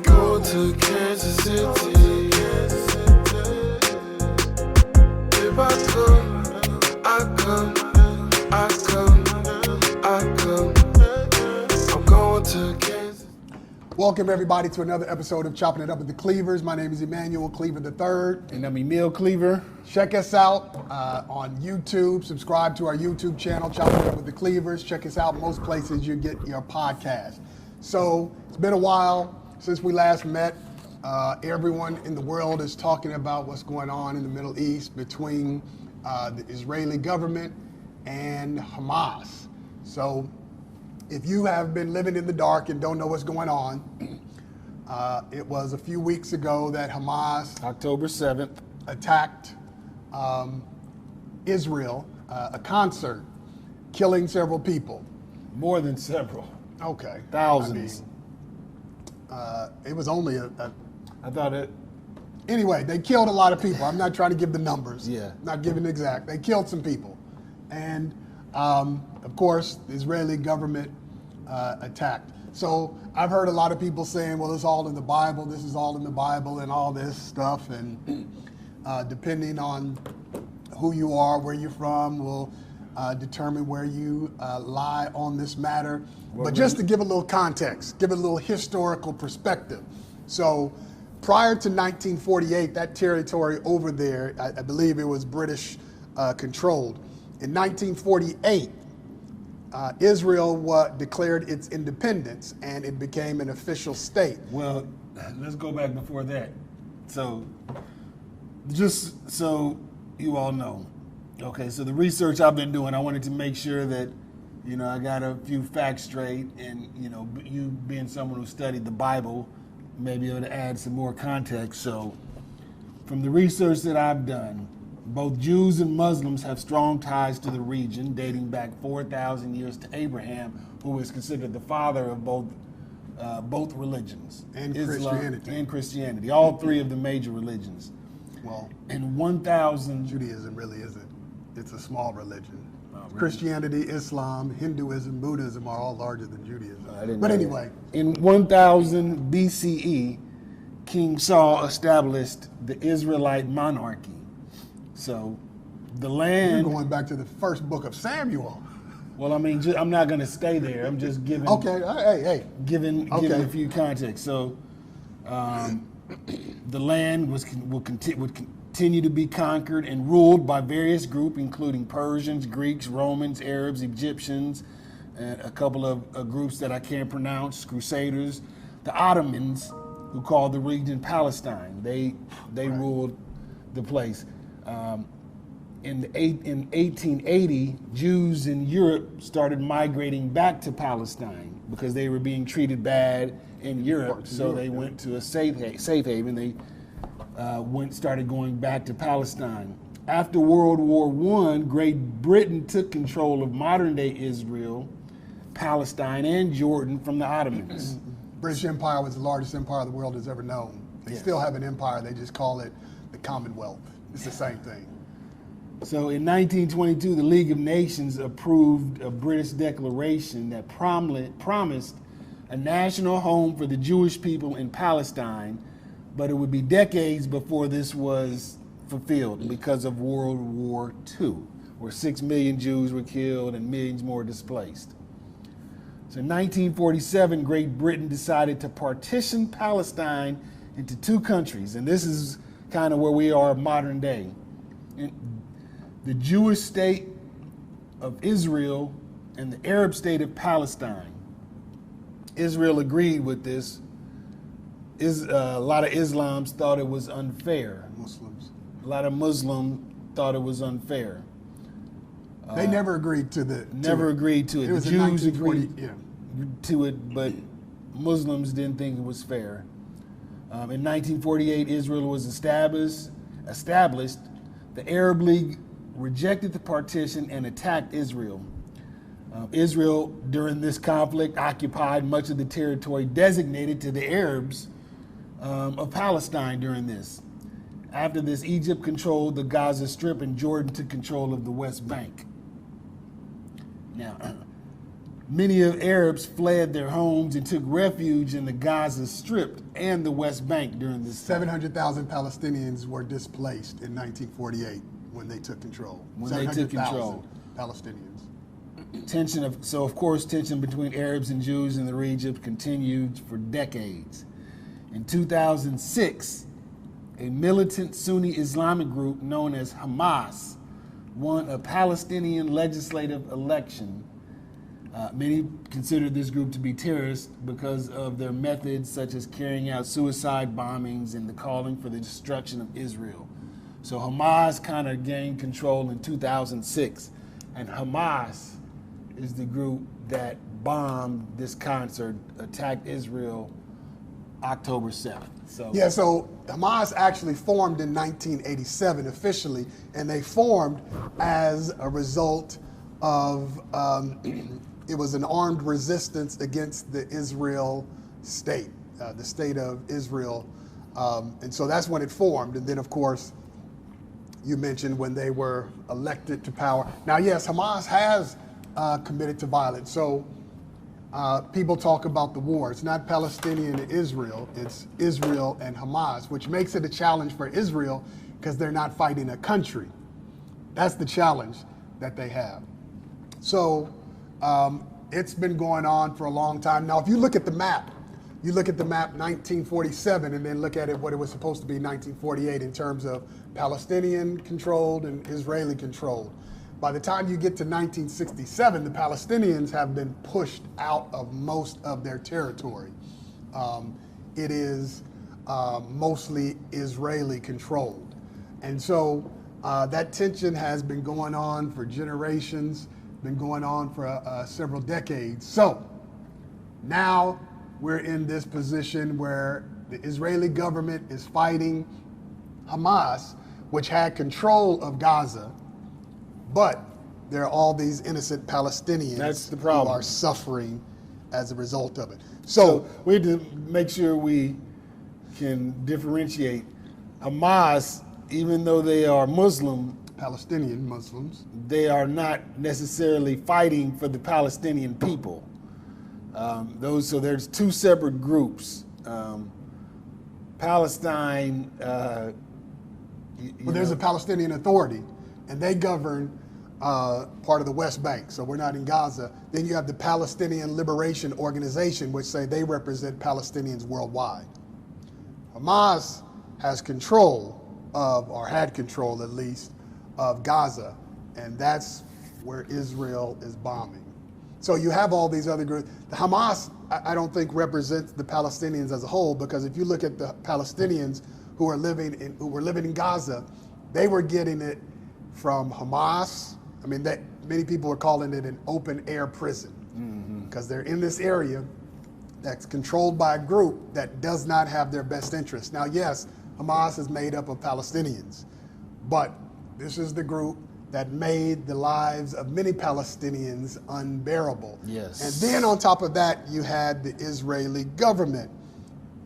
Going to Kansas City. If I could, I come, I come, I come. I'm going to Kansas. Welcome everybody to another episode of Chopping It Up with the Cleavers. My name is Emmanuel Cleaver III. And I'm Emil Cleaver. Check us out on YouTube. Subscribe to our YouTube channel, Chopping It Up with the Cleavers. Check us out most places you get your podcast. So it's been a while since we last met. Everyone in the world is talking about what's going on in the Middle East between the Israeli government and Hamas. So if you have been living in the dark and don't know what's going on, it was a few weeks ago that Hamas, October 7th, attacked Israel, a concert, killing several people. more than several. Okay. Thousands. It was only I thought it, anyway, they killed a lot of people. I'm not trying to give the numbers. Yeah. Not giving exact. They killed some people. And of course, the Israeli government attacked. So I've heard a lot of people saying, well, it's all in the Bible. This is all in the Bible and all this stuff. And depending on who you are, where you're from, will determine where you lie on this matter. But just to give a little context, give it a little historical perspective. So prior to 1948, that territory over there, I believe it was British controlled. In 1948, Israel declared its independence and it became an official state. well, let's go back before that. So, just so you all know, okay, so the research I've been doing, I wanted to make sure that, I got a few facts straight, and, you being someone who studied the Bible, maybe able to add some more context. So, from the research that I've done, both Jews and Muslims have strong ties to the region, dating back 4,000 years to Abraham, who is considered the father of both religions. And Islam Christianity. And Christianity, all three of the major religions. Well, In 1,000... Judaism really isn't. It's a small religion. really? Christianity, Islam, Hinduism, Buddhism are all larger than Judaism. I didn't But know anyway, In 1000 BCE, King Saul established the Israelite monarchy. So the you're land... going back to the first book of Samuel. Well, I mean, I'm not going to stay there. I'm just giving... Okay, hey. Giving Okay. a few context. So, the land would continue to be conquered and ruled by various groups, including Persians, Greeks, Romans, Arabs, Egyptians, and a couple of groups that I can't pronounce, Crusaders, the Ottomans, who called the region Palestine. They ruled the place. In 1880, Jews in Europe started migrating back to Palestine because they were being treated bad in Europe. So they went to a safe haven. They started going back to Palestine. After World War I, Great Britain took control of modern-day Israel, Palestine, and Jordan from the Ottomans. British Empire was the largest empire the world has ever known. They Yes. still have an empire. They just call it the Commonwealth. It's the same thing. So in 1922, the League of Nations approved a British declaration that promised a national home for the Jewish people in Palestine, but it would be decades before this was fulfilled because of World War II, where 6 million Jews were killed and millions more displaced. So in 1947, Great Britain decided to partition Palestine into two countries, and this is kind of where we are modern day. The Jewish state of Israel and the Arab state of Palestine. Israel agreed with this. A lot of Islams thought it was unfair. Muslims. A lot of Muslims thought it was unfair. They never agreed to the. Agreed to it. It was The in Jews 1940. agreed Yeah. to it, but Muslims didn't think it was fair. In 1948, Israel was established. The Arab League rejected the partition and attacked Israel. Israel, during this conflict, occupied much of the territory designated to the Arabs of Palestine during this. After this, Egypt controlled the Gaza Strip and Jordan took control of the West Bank. Now, Many of Arabs fled their homes and took refuge in the Gaza Strip and the West Bank during this time. 700,000 Palestinians were displaced in 1948 when they took control. When they took control. Palestinians. Of course, tension between Arabs and Jews in the region continued for decades. In 2006, a militant Sunni Islamic group known as Hamas won a Palestinian legislative election. Many consider this group to be terrorist because of their methods, such as carrying out suicide bombings and the calling for the destruction of Israel. So Hamas kind of gained control in 2006, and Hamas is the group that bombed this concert, attacked Israel October 7th. So Hamas actually formed in 1987 officially, and they formed as a result of it was an armed resistance against the Israel state, the state of Israel. And so that's when it formed. And then, of course, you mentioned when they were elected to power. Now, yes, Hamas has committed to violence. So people talk about the war. It's not Palestinian and Israel. It's Israel and Hamas, which makes it a challenge for Israel because they're not fighting a country. That's the challenge that they have. So it's been going on for a long time. Now, if you look at the map, 1947, and then look at it what it was supposed to be 1948 in terms of Palestinian controlled and Israeli controlled. By the time you get to 1967, the Palestinians have been pushed out of most of their territory. It is mostly Israeli controlled. And so that tension has been going on for generations, been going on for several decades. So now we're in this position where the Israeli government is fighting Hamas, which had control of Gaza, but there are all these innocent Palestinians That's the problem. who are suffering as a result of it. So we have to make sure we can differentiate Hamas, even though they are Muslim, Palestinian Muslims. they are not necessarily fighting for the Palestinian people. So there's two separate groups. Palestine. There's a Palestinian Authority, and they govern part of the West Bank. So we're not in Gaza. Then you have the Palestinian Liberation Organization, which say they represent Palestinians worldwide. Hamas has control of, or had control at least, of Gaza, and that's where Israel is bombing. So you have all these other groups. The Hamas, I don't think represents the Palestinians as a whole, because if you look at the Palestinians who were living in Gaza, they were getting it from Hamas. I mean, many people are calling it an open air prison because they're in this area that's controlled by a group that does not have their best interests. Now, yes, Hamas is made up of Palestinians, but this is the group that made the lives of many Palestinians unbearable. Yes. And then on top of that, you had the Israeli government.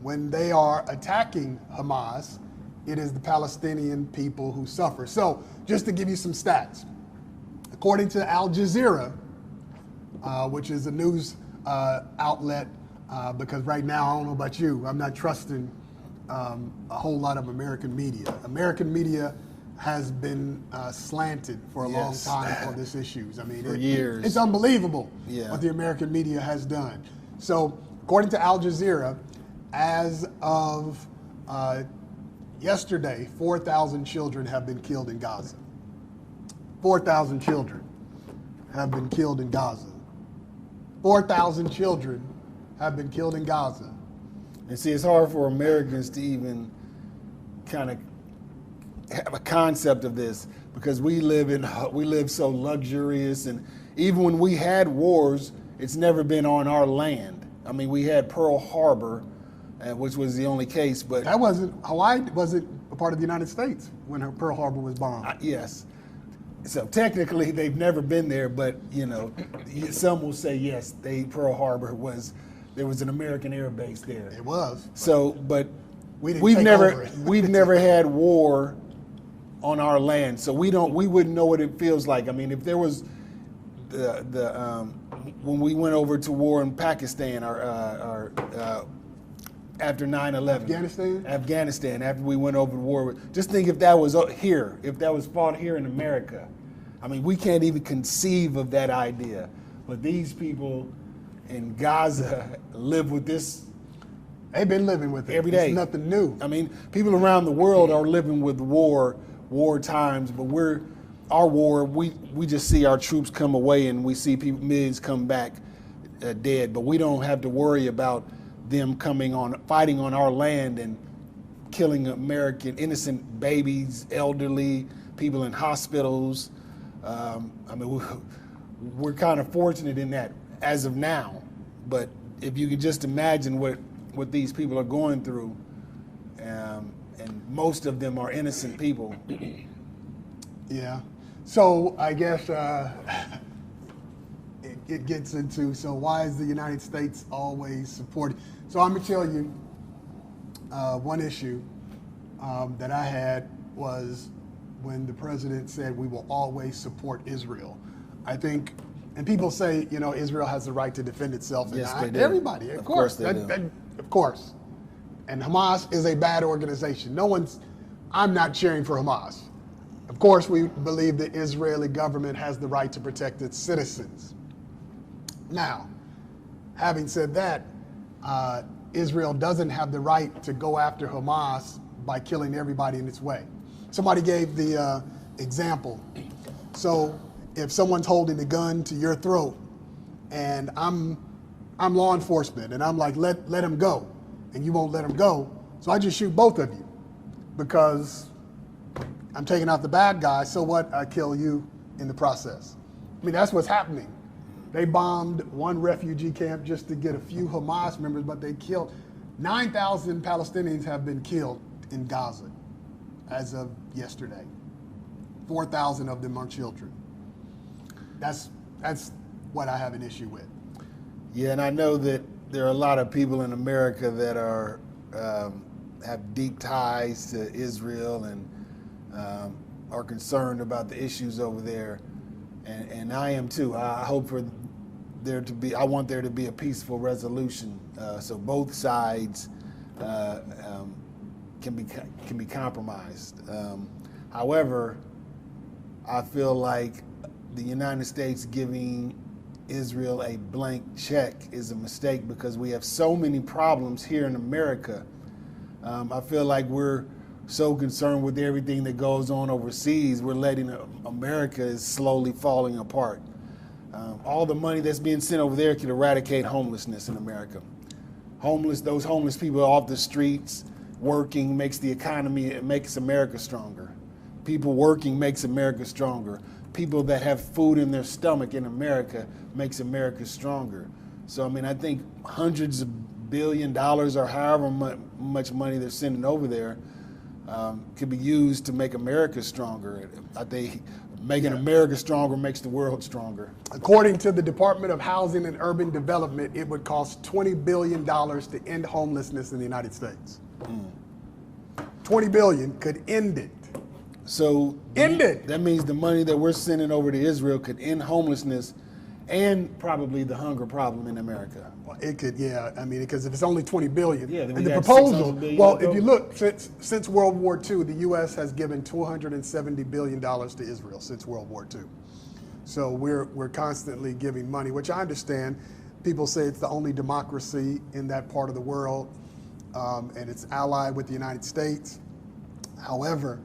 When they are attacking Hamas, it is the Palestinian people who suffer. So just to give you some stats, according to Al Jazeera, which is a news outlet, because right now, I don't know about you, I'm not trusting a whole lot of American media. American media has been slanted for a long time on this issues. I mean, for years. It's unbelievable Yeah. what the American media has done. So according to Al Jazeera, as of yesterday, 4,000 children have been killed in Gaza. 4,000 children have been killed in Gaza. 4,000 children have been killed in Gaza. And see, it's hard for Americans to even kind of have a concept of this, because we live so luxurious, and even when we had wars, it's never been on our land. I mean, we had Pearl Harbor, which was the only case, but That wasn't, Hawaii wasn't a part of the United States when Pearl Harbor was bombed. yes. So technically, they've never been there, but some will say yes. Pearl Harbor there was an American air base there. It was. So, but We didn't we've take never over it. we've never had war on our land, so we wouldn't know what it feels like. I mean, if there was when we went over to war in Pakistan, after 9/11. Afghanistan, after we went over to war. Just think if that was here, if that was fought here in America. I mean, we can't even conceive of that idea. But these people in Gaza live with this. They've been living with it every day. It's nothing new. I mean, people around the world are living with war times, but our war, we just see our troops come away and we see millions come back dead, but we don't have to worry about them fighting on our land and killing American innocent babies, elderly, people in hospitals. I mean, we're kind of fortunate in that as of now, but if you could just imagine what these people are going through, and most of them are innocent people. Yeah. So I guess it gets into, so why is the United States always supporting? So I'm going to tell you one issue that I had was when the president said we will always support Israel. I think, and people say, Israel has the right to defend itself. Yes, they do. Everybody, of course. They do. Of course. And Hamas is a bad organization. I'm not cheering for Hamas. Of course, we believe the Israeli government has the right to protect its citizens. Now, having said that, Israel doesn't have the right to go after Hamas by killing everybody in its way. Somebody gave the example. So if someone's holding a gun to your throat and I'm law enforcement and I'm like, let him go, and you won't let him go, so I just shoot both of you because I'm taking out the bad guy, so what? I kill you in the process. I mean, that's what's happening. They bombed one refugee camp just to get a few Hamas members, but they killed 9,000 Palestinians have been killed in Gaza as of yesterday. 4,000 of them are children. That's what I have an issue with. Yeah, and I know that there are a lot of people in America that have deep ties to Israel and are concerned about the issues over there, and I am too. I hope I want there to be a peaceful resolution, so both sides can be compromised. However, I feel like the United States giving Israel a blank check is a mistake because we have so many problems here in America. I feel like we're so concerned with everything that goes on overseas, we're letting America is slowly falling apart. All the money that's being sent over there could eradicate homelessness in America. Those homeless people off the streets working makes the economy, it makes America stronger. People working makes America stronger. People that have food in their stomach in America makes America stronger. So, I mean, I think hundreds of $billions or however much money they're sending over there could be used to make America stronger. I think making America stronger makes the world stronger. According to the Department of Housing and Urban Development, it would cost $20 billion to end homelessness in the United States. $20 billion could end it. So end it. That means the money that we're sending over to Israel could end homelessness and probably the hunger problem in America. Well, it could, yeah. I mean, because if it's only $20 billion, then and the proposal, well, if you look, since World War II, the U.S. has given $270 billion to Israel since World War II. So we're constantly giving money, which I understand. People say it's the only democracy in that part of the world, and it's allied with the United States. However,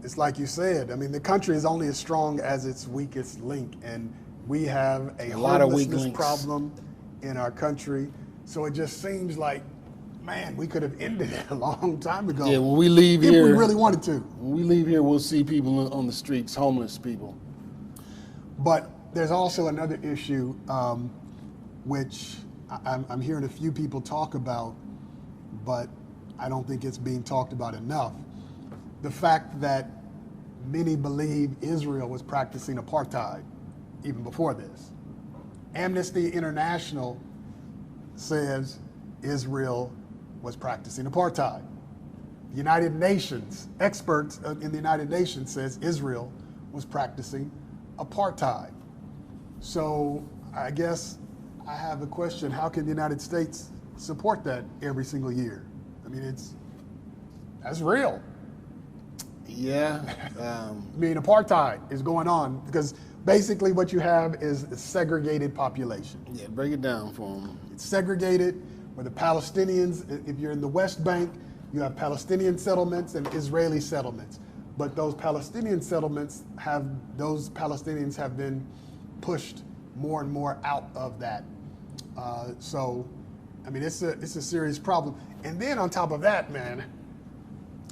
it's like you said, I mean, the country is only as strong as its weakest link, and we have a lot of weak homelessness links problem in our country. So it just seems like, man, we could have ended it a long time ago. Yeah, when we leave here, if we really wanted to. When we leave here, we'll see people on the streets, homeless people. But there's also another issue, which I'm hearing a few people talk about, but I don't think it's being talked about enough. The fact that many believe Israel was practicing apartheid even before this. Amnesty International says Israel was practicing apartheid. The United Nations, experts in the United Nations says Israel was practicing apartheid. So I guess I have a question. How can the United States support that every single year? I mean, that's real. Yeah. I mean, apartheid is going on because basically what you have is a segregated population. Yeah, break it down for them. It's segregated where the Palestinians, if you're in the West Bank, you have Palestinian settlements and Israeli settlements. But those Palestinian settlements those Palestinians have been pushed more and more out of that. So, I mean, it's a serious problem. And then on top of that, man,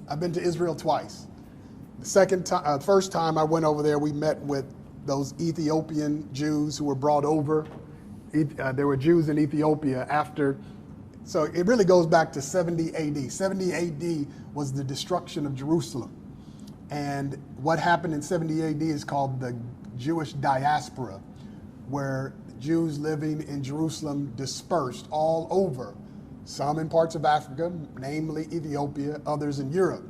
I've been to Israel twice. The first time I went over there, we met with those Ethiopian Jews who were brought over. There were Jews in Ethiopia after, so it really goes back to 70 AD. 70 AD was the destruction of Jerusalem. And what happened in 70 AD is called the Jewish diaspora, where Jews living in Jerusalem dispersed all over, some in parts of Africa, namely Ethiopia, others in Europe.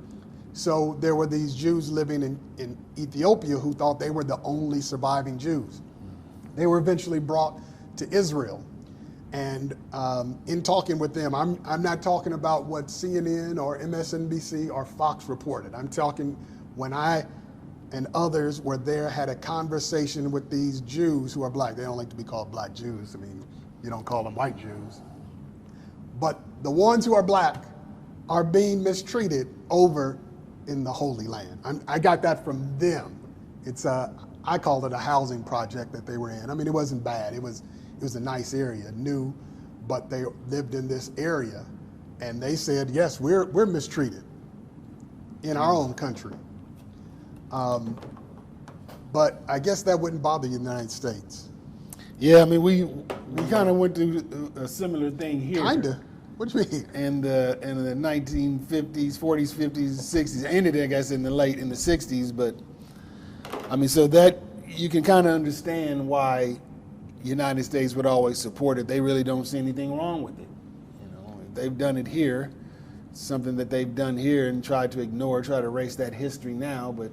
So there were these Jews living in Ethiopia who thought they were the only surviving Jews. They were eventually brought to Israel. And in talking with them, I'm not talking about what CNN or MSNBC or Fox reported. I'm talking when I and others were there, had a conversation with these Jews who are black. They don't like to be called black Jews. I mean, you don't call them white Jews. But the ones who are black are being mistreated over in the Holy Land. I got that from them. I called it a housing project that they were in. I mean, it wasn't bad. It was a nice area, new, but they lived in this area, and they said, yes, we're mistreated in our own country. But I guess that wouldn't bother the United States. Yeah, I mean, we kind of went through a similar thing here. Kinda. What do you mean? In the 1950s, 40s, 50s, 60s. Ended, I guess, in the 60s. But I mean, so that you can kind of understand why the United States would always support it. They really don't see anything wrong with it. You know, if they've done it here, it's something that they've done here and tried to ignore, try to erase that history now. But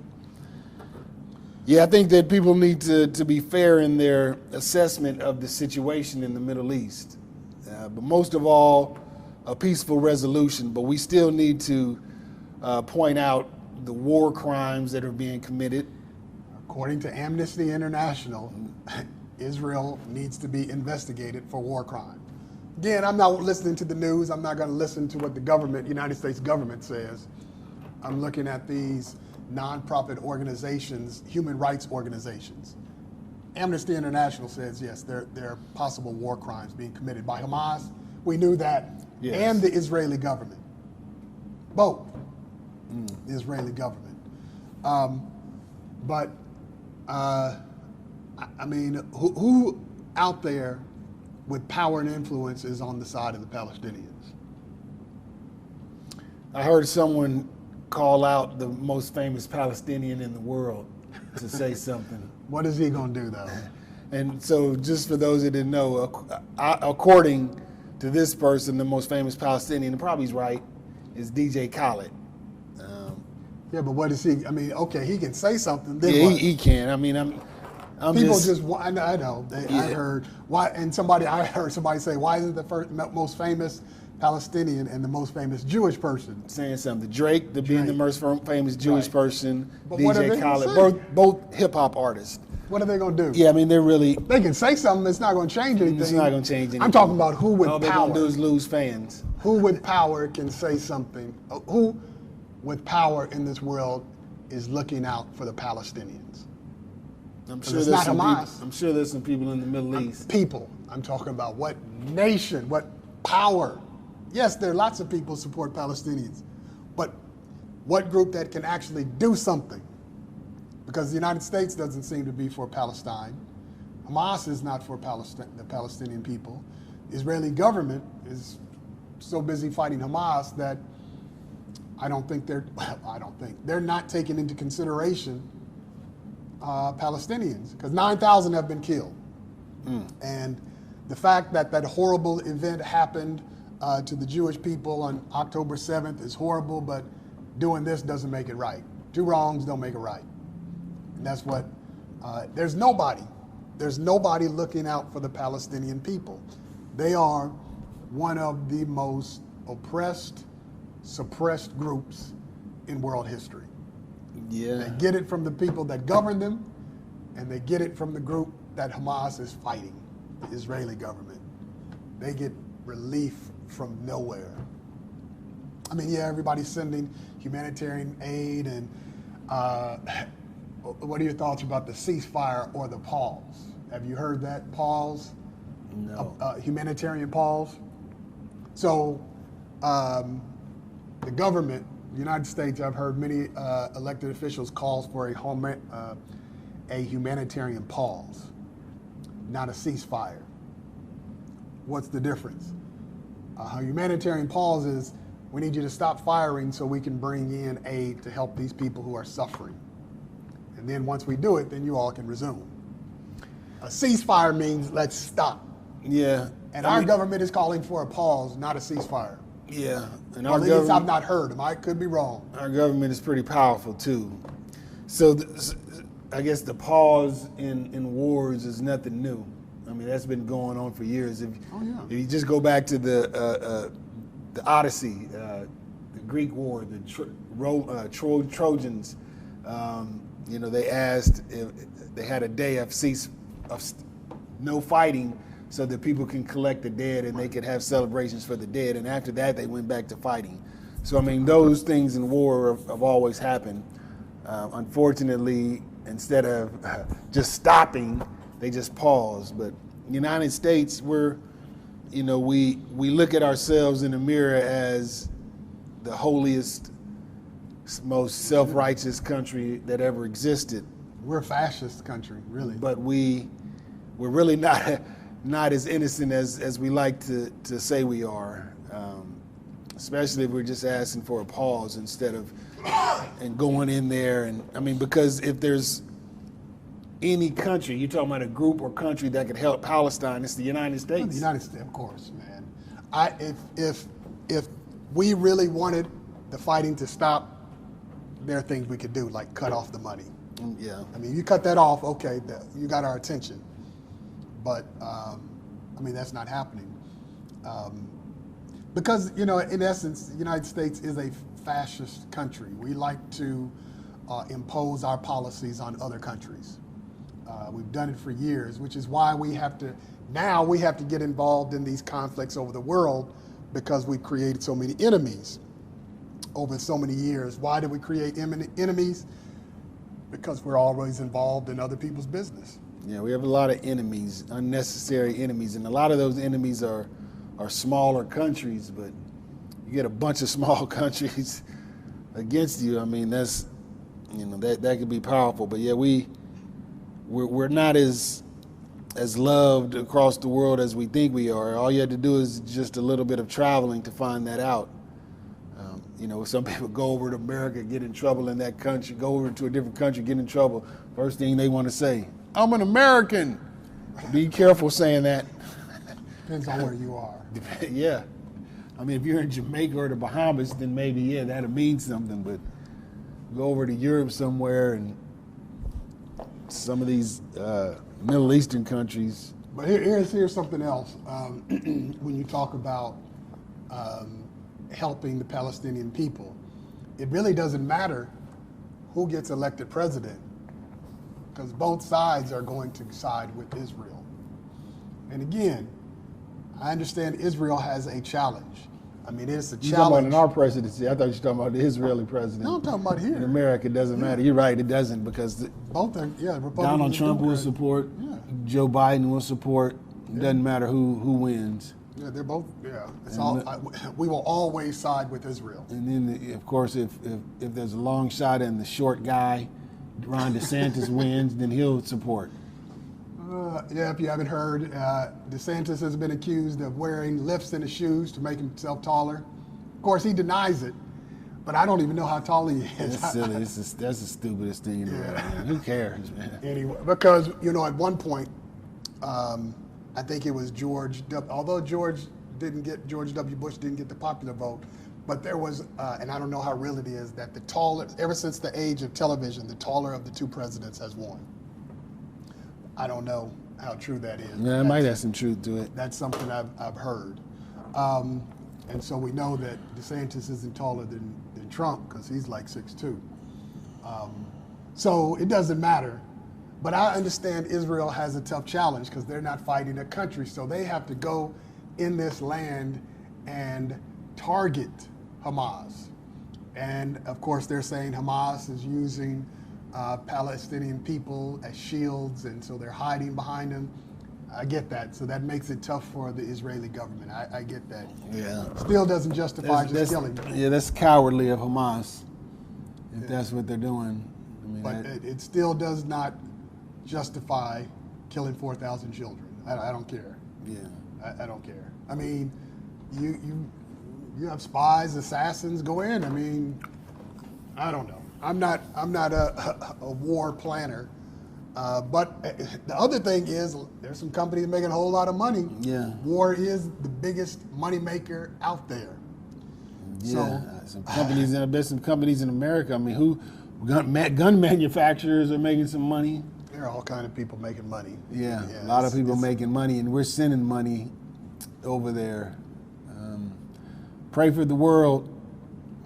yeah, I think that people need to be fair in their assessment of the situation in the Middle East. But most of all, a peaceful resolution. But we still need to point out the war crimes that are being committed. According to Amnesty International, Israel needs to be investigated for war crime. Again, I'm not listening to the news. I'm not going to listen to what the United States government says. I'm looking at these nonprofit organizations, human rights organizations. Amnesty International says, yes, there are possible war crimes being committed by Hamas. We knew that. Yes. And the Israeli government. Both. The Israeli government. But I mean, who out there with power and influence is on the side of the Palestinians? I heard someone call out the most famous Palestinian in the world to say something. What is he going to do, though? And so just for those that didn't know, according to this person, the most famous Palestinian, and probably he's right, is DJ Khaled. Yeah, but what is he? I mean, okay, he can say something. Then Yeah, what? he can. I mean, I'm People just I know. I heard why, and I heard somebody say, why isn't the most famous Palestinian and the most famous Jewish person saying something? Drake, being the most famous Jewish person, But what are DJ they gonna Khaled, say? both hip hop artists. What are they going to do? Yeah, I mean, They can say something. It's not going to change anything. It's not going to change anything. I'm talking about who with All they're power. going to do is lose fans. Who with power can say something? Who with power in this world is looking out for the Palestinians? I'm it's sure not there's some Hamas. people. I'm sure there's some people in the Middle East. People. I'm talking about what nation, what power. Yes, there are lots of people who support Palestinians, but what group that can actually do something? Because the United States doesn't seem to be for Palestine. Hamas is not for the Palestinian people. The Israeli government is so busy fighting Hamas that they're not taking into consideration Palestinians, because 9,000 have been killed. And the fact that that horrible event happened to the Jewish people on October 7th is horrible, but doing this doesn't make it right. Two wrongs don't make it right. And that's what, there's nobody There's nobody looking out for the Palestinian people. They are one of the most oppressed, suppressed groups in world history. Yeah. They get it from the people that govern them, and they get it from the group that Hamas is fighting, the Israeli government. They get relief from nowhere. I mean, yeah, everybody's sending humanitarian aid, and what are your thoughts about the ceasefire or the pause? Have you heard that pause? No. Humanitarian pause. So the government, the United States, I've heard many elected officials calls for a humanitarian pause, not a ceasefire. What's the difference? A humanitarian pause is we need you to stop firing so we can bring in aid to help these people who are suffering. And then once we do it, then you all can resume. A ceasefire means let's stop. Yeah. And our government is calling for a pause, not a ceasefire. Yeah. And Well, our at least I've government, not heard them. I could be wrong. our government is pretty powerful too. So I guess the pause in wars is nothing new. I mean, that's been going on for years. If you just go back to the Odyssey, the Greek War, the Trojans, they asked if they had a day of no fighting so that people can collect the dead and they could have celebrations for the dead. And after that, they went back to fighting. So, I mean, those things in war have always happened. Unfortunately, instead of just stopping, they just pause. But the United States, we look at ourselves in the mirror as the holiest, most self-righteous country that ever existed. We're a fascist country, really. But we're really not as innocent as we like to say we are. Especially if we're just asking for a pause instead of and going in there. And I mean, because if there's any country, you're talking about a group or country that could help Palestine, it's the United States. The United States, of course, man. If we really wanted the fighting to stop, there are things we could do, like cut off the money. Yeah. I mean, you cut that off, okay, you got our attention. But, that's not happening. Because, in essence, the United States is a fascist country. We like to impose our policies on other countries. We've done it for years, which is why we have to get involved in these conflicts over the world, because we've created so many enemies over so many years. Why do we create enemies? Because we're always involved in other people's business. Yeah, we have a lot of enemies, unnecessary enemies, and a lot of those enemies are smaller countries, but you get a bunch of small countries against you. I mean, that's that could be powerful. But yeah, we're not as loved across the world as we think we are. All you have to do is just a little bit of traveling to find that out. Some people go over to America, get in trouble in that country, go over to a different country, get in trouble. First thing they want to say, I'm an American. Be careful saying that. Depends on where you are. Yeah. I mean, if you're in Jamaica or the Bahamas, then maybe, that'll mean something. But go over to Europe somewhere and some of these Middle Eastern countries. But here's something else. When you talk about helping the Palestinian people, it really doesn't matter who gets elected president, because both sides are going to side with Israel. And again, I understand Israel has a challenge. I mean, it's a challenge. You're talking about in our presidency. I thought you were talking about the Israeli president. No, I'm talking about here. In America, it doesn't matter. You're right, it doesn't, because both are, Republicans Donald Trump will Democrats. support, Yeah. Joe Biden will support. It doesn't matter who wins. Yeah, they're both. Yeah, we will always side with Israel. And then, of course, if there's a long shot and the short guy, Ron DeSantis wins, then he'll support. If you haven't heard, DeSantis has been accused of wearing lifts in his shoes to make himself taller. Of course, he denies it, but I don't even know how tall he is. That's silly. That's the stupidest thing in the world, man. Who cares, man? Anyway, because, at one point, I think it was although George W. Bush didn't get the popular vote, but there was, and I don't know how real it is, that ever since the age of television, the taller of the two presidents has won. I don't know how true that is. Yeah, it might have some truth to it. That's something I've heard. And so we know that DeSantis isn't taller than Trump because he's like 6'2". So it doesn't matter. But I understand Israel has a tough challenge because they're not fighting a country. So they have to go in this land and target Hamas. And of course, they're saying Hamas is using Palestinian people as shields, and so they're hiding behind them. I get that. So that makes it tough for the Israeli government. I get that. Yeah. Still doesn't justify just killing. Yeah, that's cowardly of Hamas, if that's what they're doing. I mean, But it still does not justify killing 4,000 children. I don't care. Yeah. I don't care. I mean, you have spies, assassins go in. I mean, I don't know. I'm not a war planner. But the other thing is, there's some companies making a whole lot of money. Yeah. War is the biggest money maker out there. Yeah. Some companies, there's some companies in America. I mean, gun manufacturers are making some money. There are all kind of people making money. Yeah, a lot of people making money, and we're sending money over there. Pray for the world.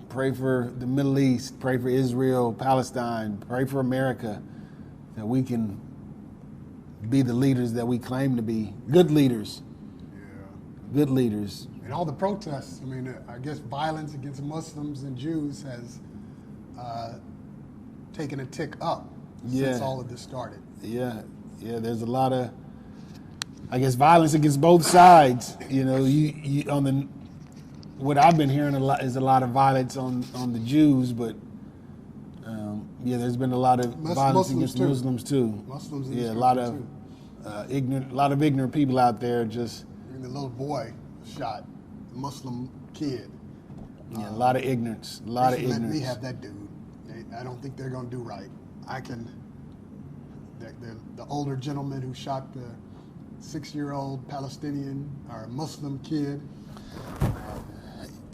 Pray for the Middle East. Pray for Israel, Palestine. Pray for America, that we can be the leaders that we claim to be. Good leaders. Yeah. Good leaders. And all the protests, I mean, I guess violence against Muslims and Jews has taken a tick up since all of this started. Yeah, there's a lot of, I guess, violence against both sides. You know, you on the, what I've been hearing a lot is a lot of violence on the Jews, but there's been a lot of violence against Muslims too. Muslims in a this lot country, of ignorant people out there just. And the little boy shot, a Muslim kid. Yeah, a lot of ignorance. A lot of ignorance. Let me have that dude. I don't think they're going to do right. The older gentleman who shot the 6-year-old Palestinian or Muslim kid,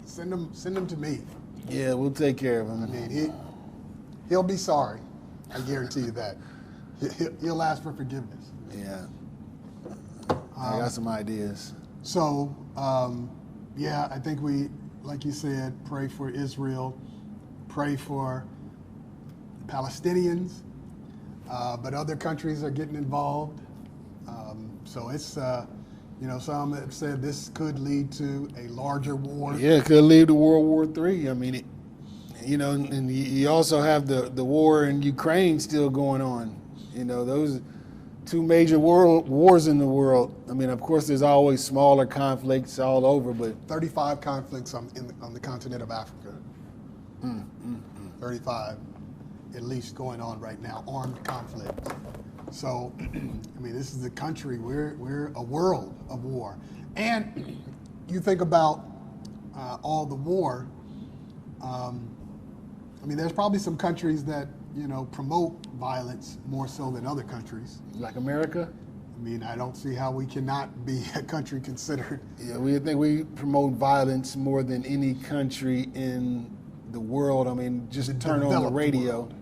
send him to me. Yeah, we'll take care of him. I mean, he'll be sorry. I guarantee you that. He'll ask for forgiveness. Yeah. I got some ideas. So, I think we, like you said, pray for Israel, pray for Palestinians, but other countries are getting involved. So it's, some have said this could lead to a larger war. Yeah, it could lead to World War III. I mean, and you also have the war in Ukraine still going on. You know, those two major wars in the world. I mean, of course, there's always smaller conflicts all over, but 35 conflicts on the continent of Africa. 35, at least, going on right now, armed conflict. So, I mean, this is a country, we're a world of war. And you think about all the war, I mean, there's probably some countries that, promote violence more so than other countries. like America. I mean, I don't see how we cannot be a country considered. Yeah, we think we promote violence more than any country in the world. I mean, just turn on the radio. World.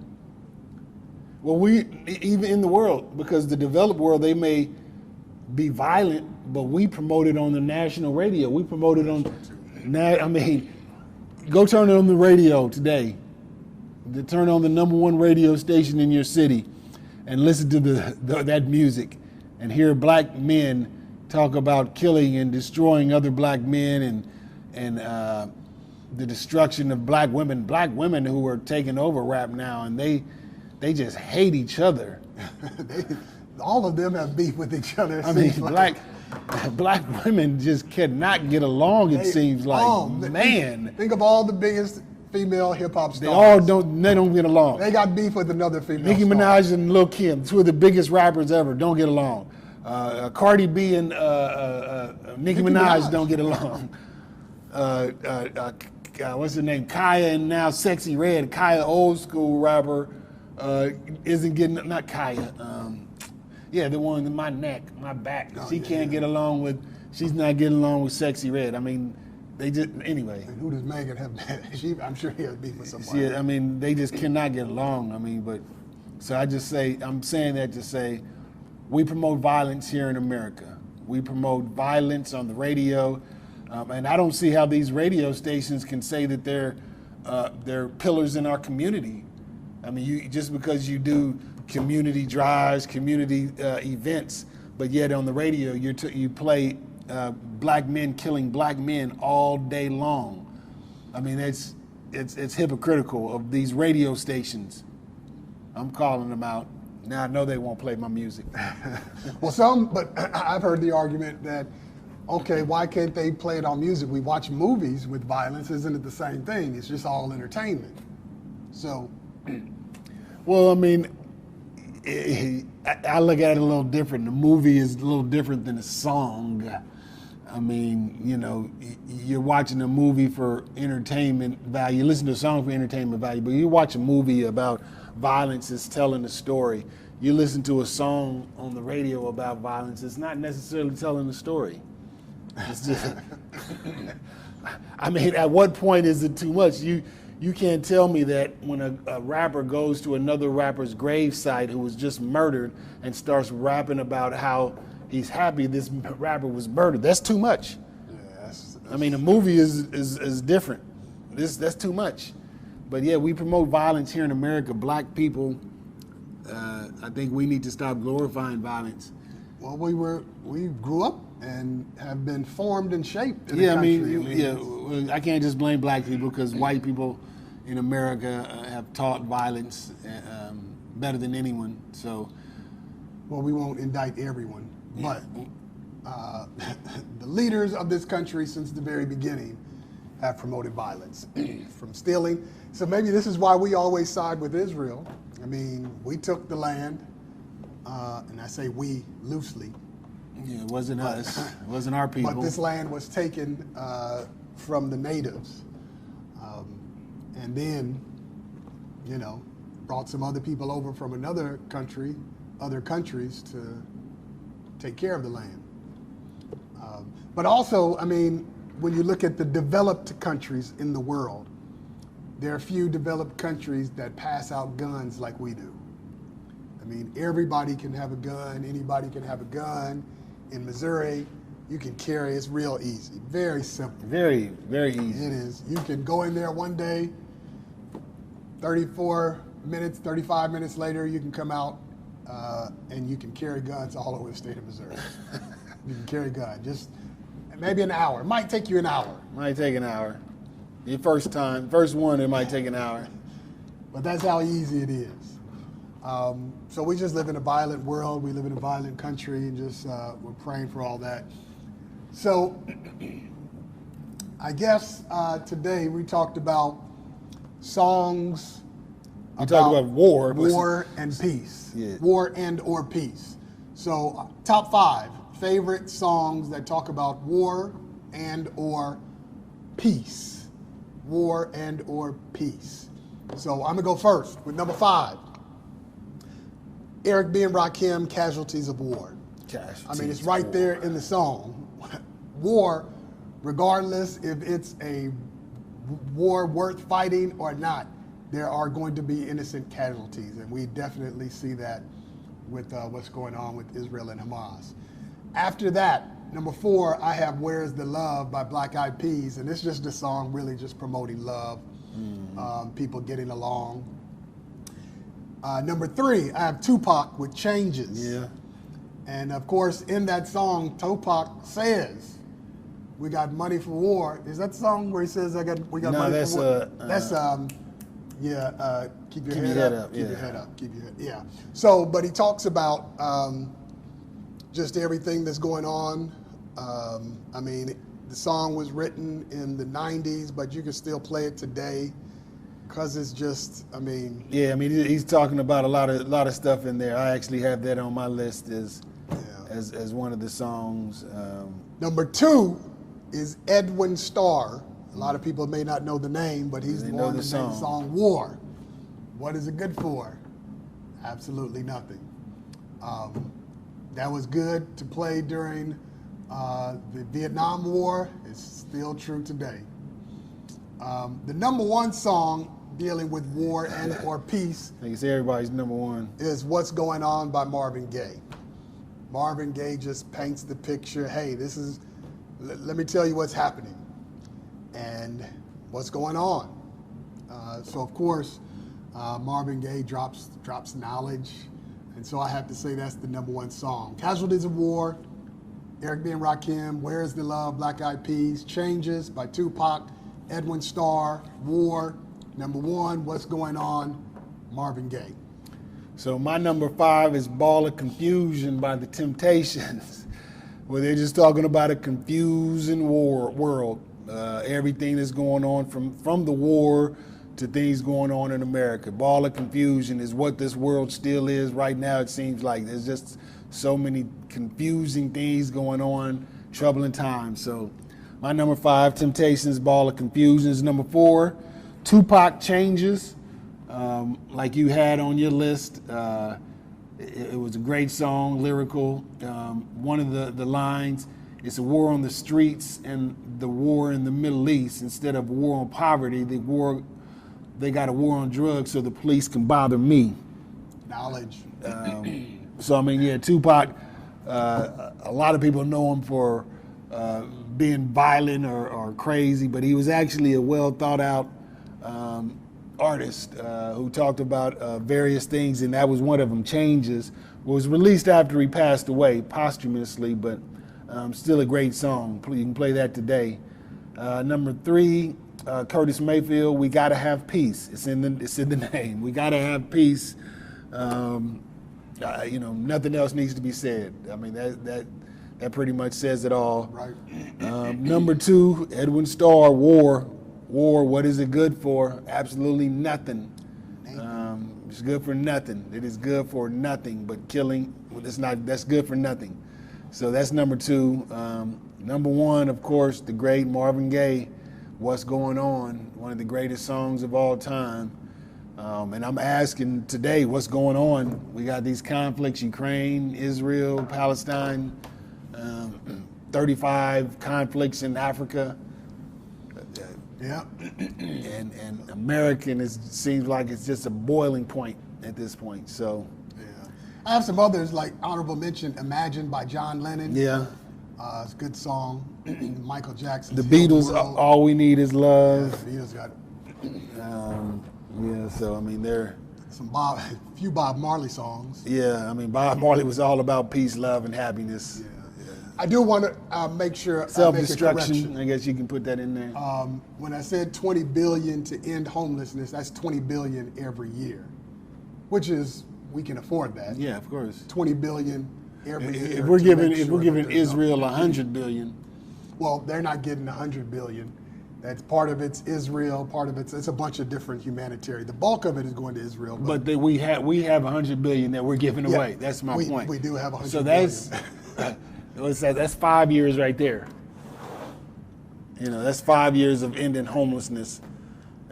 Well, we even in the world, because the developed world, they may be violent, but we promote it on the national radio. We promote it on, go turn it on the radio today. Turn on the #1 radio station in your city, and listen to that music, and hear black men talk about killing and destroying other black men, and the destruction of black women who are taking over rap now, and they just hate each other. All of them have beef with each other. I mean, black women just cannot get along. It seems like, man. Think of all the biggest female hip hop stars. They don't get along. They got beef with another female. Nicki star. Minaj and Lil Kim, two of the biggest rappers ever, don't get along. Cardi B and Nicki Minaj don't get along. What's her name? Kaya and now Sexy Red. Kaya, old school rapper, isn't getting, not Kaya. The one in my neck, my back. She's not getting along with Sexy Red. I mean, they just, anyway. And who does Megan have? I'm sure he has beef with somebody. Yeah, I mean, they just cannot get along. I mean, but, so I'm saying that to say, we promote violence here in America. We promote violence on the radio, and I don't see how these radio stations can say that they're pillars in our community. I mean, just because you do community drives, community events, but yet on the radio you play black men killing black men all day long. I mean, it's hypocritical of these radio stations. I'm calling them out. Now I know they won't play my music. Well, but I've heard the argument that, okay, why can't they play it on music? We watch movies with violence. Isn't it the same thing? It's just all entertainment. So, well, I mean, I look at it a little different. The movie is a little different than a song. I mean, you know, you're watching a movie for entertainment value. You listen to a song for entertainment value, but you watch a movie about violence, it's telling a story. You listen to a song on the radio about violence, it's not necessarily telling a story. It's just, I mean, at what point is it too much? You can't tell me that when a rapper goes to another rapper's gravesite who was just murdered and starts rapping about how he's happy this rapper was murdered. That's too much. yeah, I mean, a movie is different. That's too much. But yeah, we promote violence here in America. Black people, I think we need to stop glorifying violence. well, we grew up and have been formed and shaped in Yeah, the I country. mean, I can't just blame black people because white people in America have taught violence better than anyone. So, well, we won't indict everyone, but the leaders of this country since the very beginning have promoted violence from stealing. So maybe this is why we always side with Israel. I mean, we took the land, and I say we loosely, yeah, it wasn't us. It wasn't our people. but this land was taken from the natives, and then, you know, brought some other people over from other countries to take care of the land. But also, I mean, when you look at the developed countries in the world, there are few developed countries that pass out guns like we do. I mean, everybody can have a gun, anybody can have a gun. In Missouri, you can carry, it's real easy, very simple. Very, very easy. It is. You can go in there one day, 35 minutes later, you can come out and you can carry guns all over the state of Missouri. You can carry guns, just maybe an hour. It might take you an hour. Might take an hour. Your first one, it might take an hour. But that's how easy it is. So we just live in a violent world. We live in a violent country, and just we're praying for all that. So I guess today we talked about songs. We talked about war. War and peace. Yeah. War and or peace. So top 5 favorite songs that talk about war and or peace. War and or peace. So I'm gonna go first with number 5. Eric B. and Rakim, Casualties of War. I mean, it's right there in the song. War, regardless if it's a war worth fighting or not, there are going to be innocent casualties, and we definitely see that with what's going on with Israel and Hamas. After that, number 4, I have Where's the Love by Black Eyed Peas, and it's just a song really just promoting love, people getting along. Number 3, I have Tupac with Changes. Yeah. And of course, in that song, Tupac says, "We got money for war." Is that the song where he says, "We got No, money that's, for war"? that's keep your head up. Keep your head up. Keep your head. Yeah. So, but he talks about just everything that's going on. I mean, the song was written in the '90s, but you can still play it today. Because it's just, I mean. Yeah, I mean, he's talking about a lot of stuff in there. I actually have that on my list as one of the songs. Number 2 is Edwin Starr. A lot of people may not know the name, but he's the one that made the song War. What is it good for? Absolutely nothing. That was good to play during the Vietnam War. It's still true today. The number 1 song dealing with war and or peace, I think it's everybody's number 1, is What's Going On by Marvin Gaye. Marvin Gaye just paints the picture. Hey, let me tell you what's happening and what's going on. So of course, Marvin Gaye drops knowledge, and so I have to say that's the #1 song. Casualties of War, Eric B. and Rakim, Where Is the Love, Black Eyed Peas, Changes by Tupac, Edwin Starr, War, #1, What's Going On, Marvin Gaye. So my #5 is Ball of Confusion by the Temptations, where they're just talking about a confusing world. Everything that's going on from the war to things going on in America. Ball of confusion is what this world still is right now. It seems like there's just so many confusing things going on, troubling times. So my #5, Temptations, Ball of Confusion, is #4. Tupac, Changes, like you had on your list. It was a great song, lyrical. One of the lines, it's a war on the streets and the war in the Middle East. Instead of a war on poverty, they got a war on drugs so the police can bother me. Knowledge. So, I mean, yeah, Tupac, a lot of people know him for being violent or crazy, but he was actually a well thought out artist who talked about various things, and that was one of them. Changes was released after he passed away posthumously, but still a great song. You can play that today. #3, Curtis Mayfield, We Gotta Have Peace. It's in the name. We gotta have peace. Nothing else needs to be said. I mean, that pretty much says it all. Right. #2, Edwin Starr, War. What is it good for? Absolutely nothing. It's good for nothing. It is good for nothing but killing. That's good for nothing. So that's #2. #1, of course, the great Marvin Gaye, What's Going On, one of the greatest songs of all time. And I'm asking today, what's going on? We got these conflicts, Ukraine, Israel, Palestine, 35 conflicts in Africa. Yeah. And American seems like it's just a boiling point at this point. So, Yeah. I have some others, like honorable mention, Imagine by John Lennon. yeah. It's a good song. Michael Jackson. The Beatles, All We Need Is Love. Yeah, the Beatles got So I mean, they're few Bob Marley songs. I mean, Bob Marley was all about peace, love, and happiness. Yeah. I do want to make sure I make a Self-destruction. correction. I guess you can put that in there. When I said 20 billion to end homelessness, that's 20 billion every year, which is, we can afford that. Yeah, of course. 20 billion every year. If we're to giving make sure that there's Israel no- 100 billion, Well, they're not getting 100 billion. That's part of it's Israel, part of it's a bunch of different humanitarian. The bulk of it is going to Israel. but we have 100 billion that we're giving Yeah, away. That's my point. We do have 100 So billion. that's 5 years right there. That's 5 years of ending homelessness.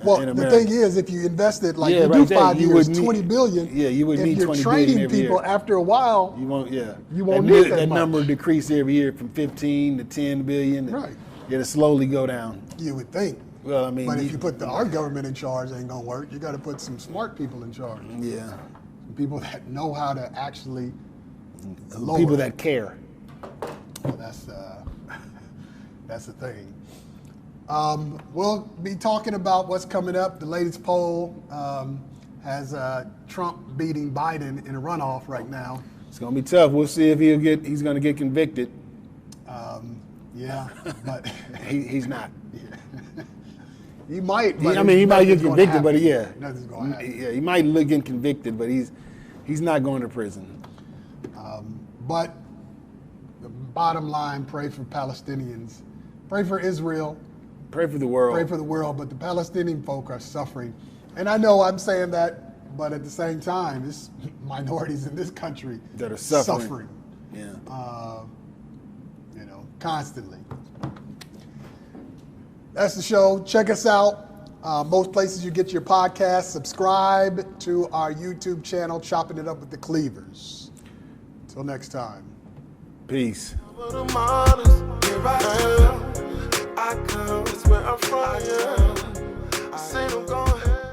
Well, in the America. thing is, if you invested like Yeah, you right do there, 5 you years, would need- 20 billion. Yeah, you would if need you're 20 training billion every people year. after a while, You won't, yeah. You won't need that much. number decrease every year from 15 to 10 billion. Right. It'll slowly go down. you would think. Well, I mean, But if you put our government in charge, it ain't gonna work. You got to put some smart people in charge, yeah, some people that know how to actually lower people it. that care. Well, that's the thing. We'll be talking about what's coming up. The latest poll has Trump beating Biden in a runoff right now. It's gonna be tough. We'll see if he's gonna get convicted. Yeah, but He's not. he might. He But might nothing's get gonna convicted, but happen. yeah, Nothing's gonna happen. Yeah, he might get convicted, but he's not going to prison. But the bottom line: pray for Palestinians, pray for Israel, Pray for the world. pray for the world. But the Palestinian folk are suffering, and I know I'm saying that, but at the same time, there's minorities in this country That are suffering. Yeah. Constantly. That's the show. Check us out. Most places you get your podcast. Subscribe to our YouTube channel, Chopping It Up with the Cleavers. Until next time. Peace. But I'm honest, here I am. I come, that's where I'm from. I say I'm going.